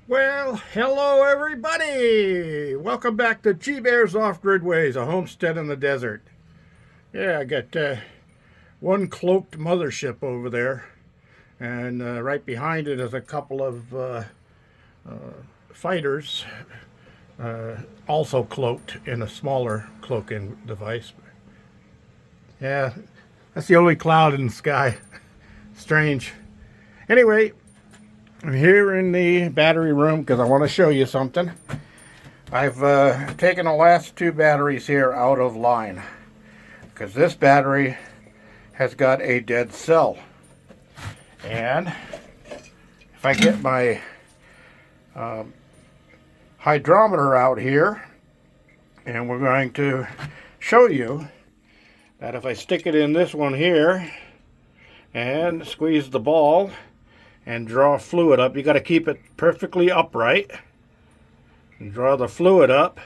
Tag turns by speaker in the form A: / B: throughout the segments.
A: Well, hello everybody! Welcome back to G Bear's Off Gridways, a homestead in the desert. Yeah, I got one cloaked mothership over there, and right behind it is a couple of fighters, also cloaked in a smaller cloaking device. Yeah, that's the only cloud in the sky. Strange. Anyway, I'm here in the battery room because I want to show you something. I've taken the last two batteries here out of line because this battery has got a dead cell. And if I get my hydrometer out here, and we're going to show you that if I stick it in this one here and squeeze the ball and draw fluid up, you got to keep it perfectly upright and draw the fluid up.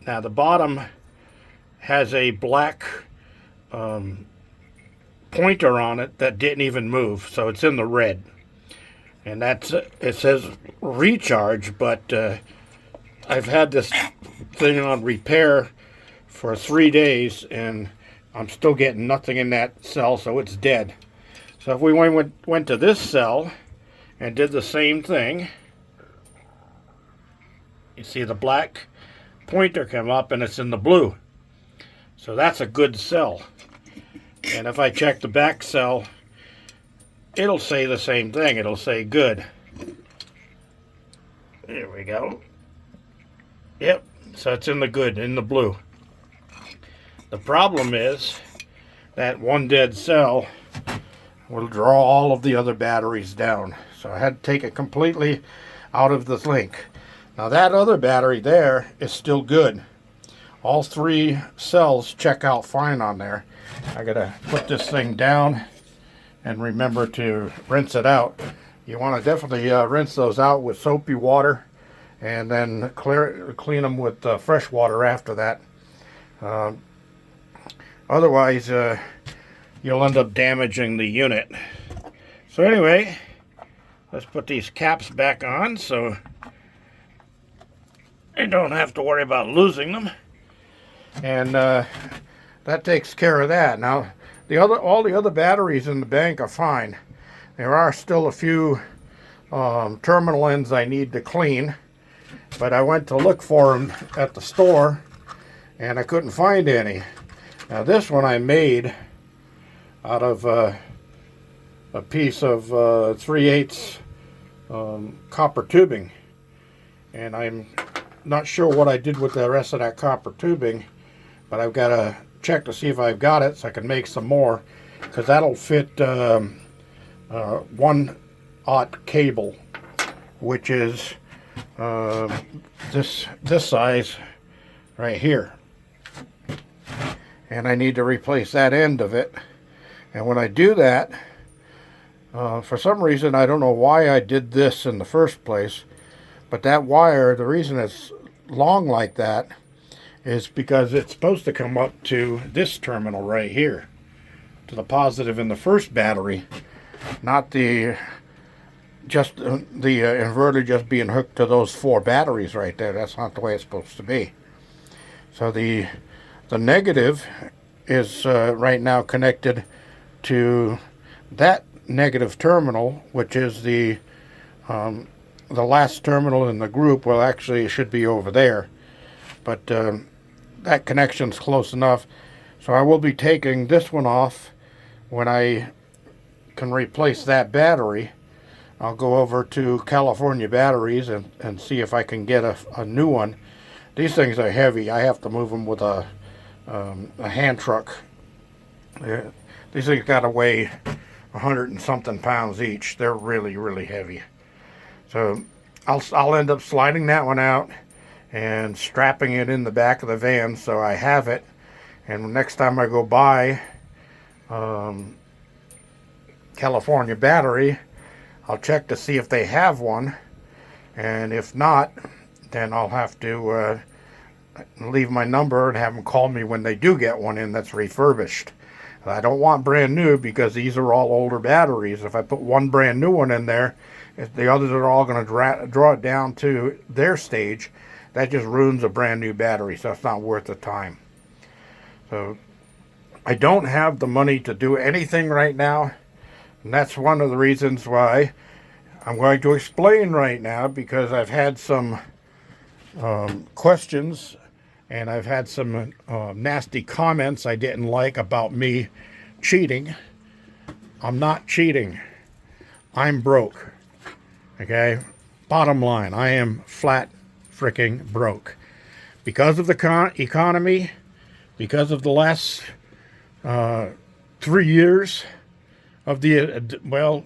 A: Now the bottom has a black pointer on it that didn't even move, so it's in the red, and that's it. Says recharge, but I've had this thing on repair for 3 days and I'm still getting nothing in that cell, so it's dead. So if we went to this cell and did the same thing, you see the black pointer come up and it's in the blue. So that's a good cell. And if I check the back cell, it'll say the same thing. It'll say good. There we go. Yep, so it's in the good, in the blue. The problem is that one dead cell will draw all of the other batteries down. So I had to take it completely out of the link. Now that other battery there is still good. All three cells check out fine on there. I gotta put this thing down and remember to rinse it out. You want to definitely rinse those out with soapy water and then clean them with fresh water after that. Otherwise, you'll end up damaging the unit. So anyway, let's put these caps back on so I don't have to worry about losing them. And that takes care of that. Now, all the other batteries in the bank are fine. There are still a few terminal ends I need to clean, but I went to look for them at the store and I couldn't find any. Now this one I made out of a piece of 3/8 copper tubing, and I'm not sure what I did with the rest of that copper tubing, but I've got to check to see if I've got it so I can make some more, because that'll fit 1/0 cable, which is this size right here. And I need to replace that end of it. And when I do that, for some reason, I don't know why I did this in the first place, but that wire, the reason it's long like that is because it's supposed to come up to this terminal right here, to the positive in the first battery, not the inverter just being hooked to those 4 batteries right there. That's not the way it's supposed to be. So the negative is right now connected to that negative terminal, which is the last terminal in the group. Well, actually it should be over there, but that connection's close enough. So I will be taking this one off when I can replace that battery. I'll go over to California Batteries and see if I can get a new one. These things are heavy. I have to move them with a hand truck. These things got to weigh 100 and something pounds each. They're really, really heavy. So I'll end up sliding that one out and strapping it in the back of the van so I have it. And next time I go by California Battery, I'll check to see if they have one. And if not, then I'll have to leave my number and have them call me when they do get one in that's refurbished. I don't want brand new because these are all older batteries. If I put one brand new one in there, if the others are all going to draw it down to their stage. That just ruins a brand new battery, so it's not worth the time. So I don't have the money to do anything right now, and that's one of the reasons why I'm going to explain right now, because I've had some questions and I've had some nasty comments I didn't like about me cheating. I'm not cheating. I'm broke. Okay? Bottom line, I am flat freaking broke. Because of the economy, because of the last 3 years of the, well,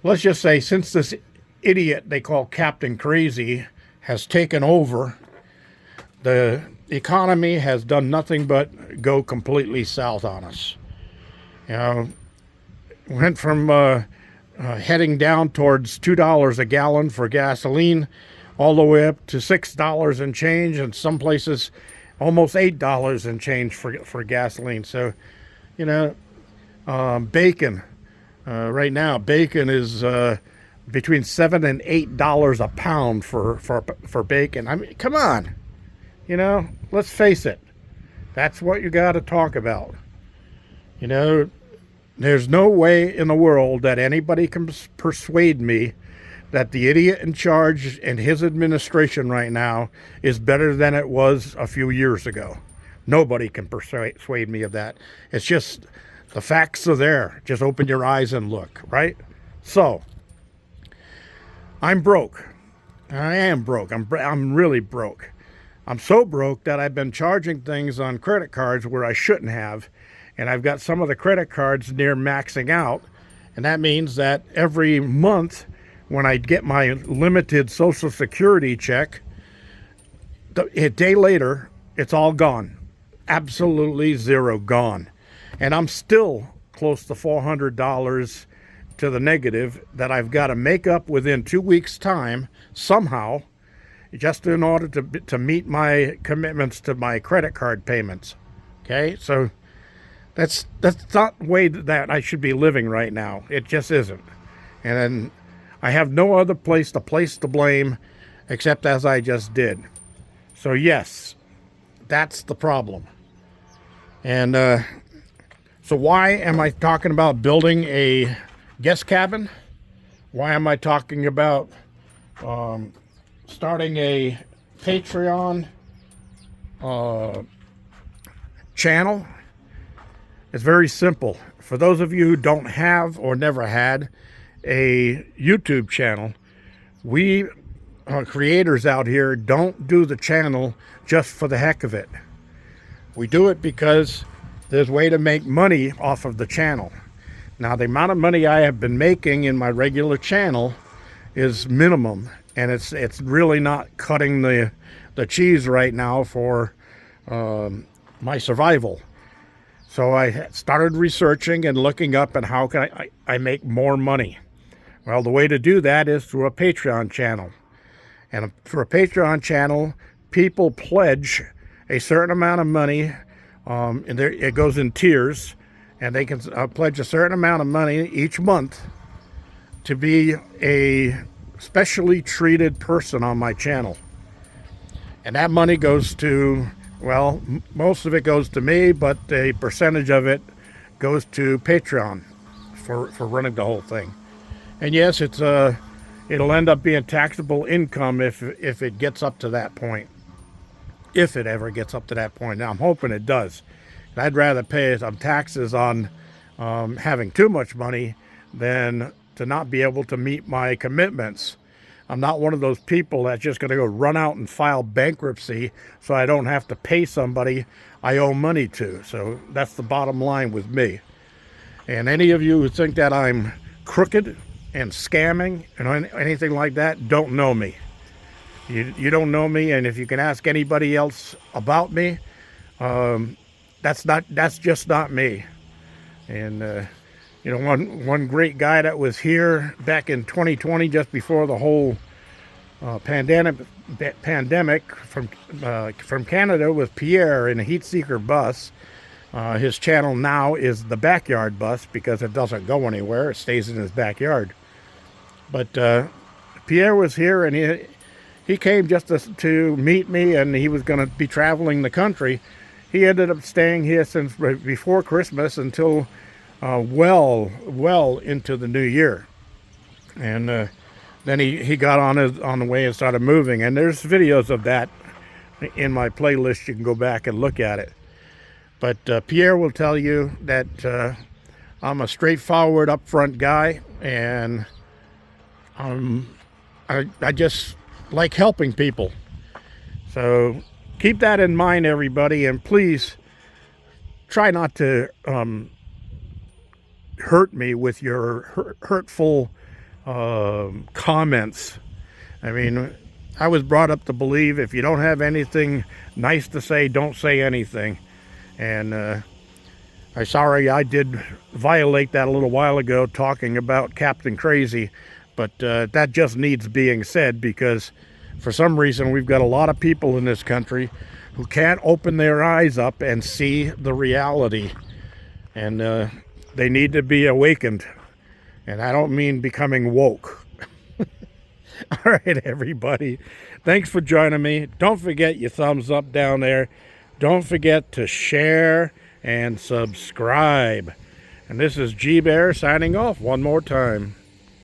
A: let's just say since this idiot they call Captain Crazy has taken over, the economy has done nothing but go completely south on us. You know, went from heading down towards $2 a gallon for gasoline all the way up to $6 and change, and some places almost $8 and change for gasoline. So, you know, bacon, right now, bacon is between $7 and $8 a pound for bacon. I mean, come on, you know, let's face it. That's what you got to talk about. You know, there's no way in the world that anybody can persuade me that the idiot in charge and his administration right now is better than it was a few years ago. Nobody can persuade me of that. It's just the facts are there. Just open your eyes and look, right? So, I'm broke. I am broke. I'm really broke. I'm so broke that I've been charging things on credit cards where I shouldn't have, and I've got some of the credit cards near maxing out, and that means that every month when I get my limited Social Security check, a day later, it's all gone. Absolutely zero gone. And I'm still close to $400 to the negative that I've got to make up within 2 weeks' time somehow, just in order to meet my commitments to my credit card payments. Okay, so that's not the way that I should be living right now. It just isn't. And then I have no other place to blame except as I just did. So yes, that's the problem. And so why am I talking about building a guest cabin? Why am I talking about starting a Patreon channel? It's very simple. For those of you who don't have or never had a YouTube channel, we creators out here don't do the channel just for the heck of it. We do it because there's a way to make money off of the channel. Now, the amount of money I have been making in my regular channel is minimum, and it's really not cutting the cheese right now for my survival. So I started researching and looking up and how can I make more money. Well, the way to do that is through a Patreon channel. And for a Patreon channel, people pledge a certain amount of money, and it goes in tiers, and they can pledge a certain amount of money each month to be a specially treated person on my channel. And that money goes to, well, most of it goes to me, but a percentage of it goes to Patreon for running the whole thing. And yes, it'll end up being taxable income if it gets up to that point. If it ever gets up to that point. Now, I'm hoping it does. I'd rather pay some taxes on having too much money than to not be able to meet my commitments. I'm not one of those people that's just going to go run out and file bankruptcy so I don't have to pay somebody I owe money to. So that's the bottom line with me. And any of you who think that I'm crooked and scamming and anything like that don't know me. You don't know me, and if you can ask anybody else about me, that's just not me. And one great guy that was here back in 2020, just before the whole pandemic from Canada, was Pierre in a heat seeker bus. His channel now is The Backyard Bus because it doesn't go anywhere. It stays in his backyard. But Pierre was here, and he came just to meet me, and he was going to be traveling the country. He ended up staying here since before Christmas until well into the new year. And then he got on the way and started moving. And there's videos of that in my playlist. You can go back and look at it. But Pierre will tell you that I'm a straightforward, upfront guy, and I just like helping people. So keep that in mind, everybody, and please try not to hurt me with your hurtful comments. I mean, I was brought up to believe if you don't have anything nice to say, don't say anything. And I'm sorry I did violate that a little while ago talking about Captain Crazy, but that just needs being said because for some reason we've got a lot of people in this country who can't open their eyes up and see the reality, and they need to be awakened. And I don't mean becoming woke. All right, everybody. Thanks for joining me. Don't forget your thumbs up down there. Don't forget to share and subscribe. And this is G Bear signing off one more time.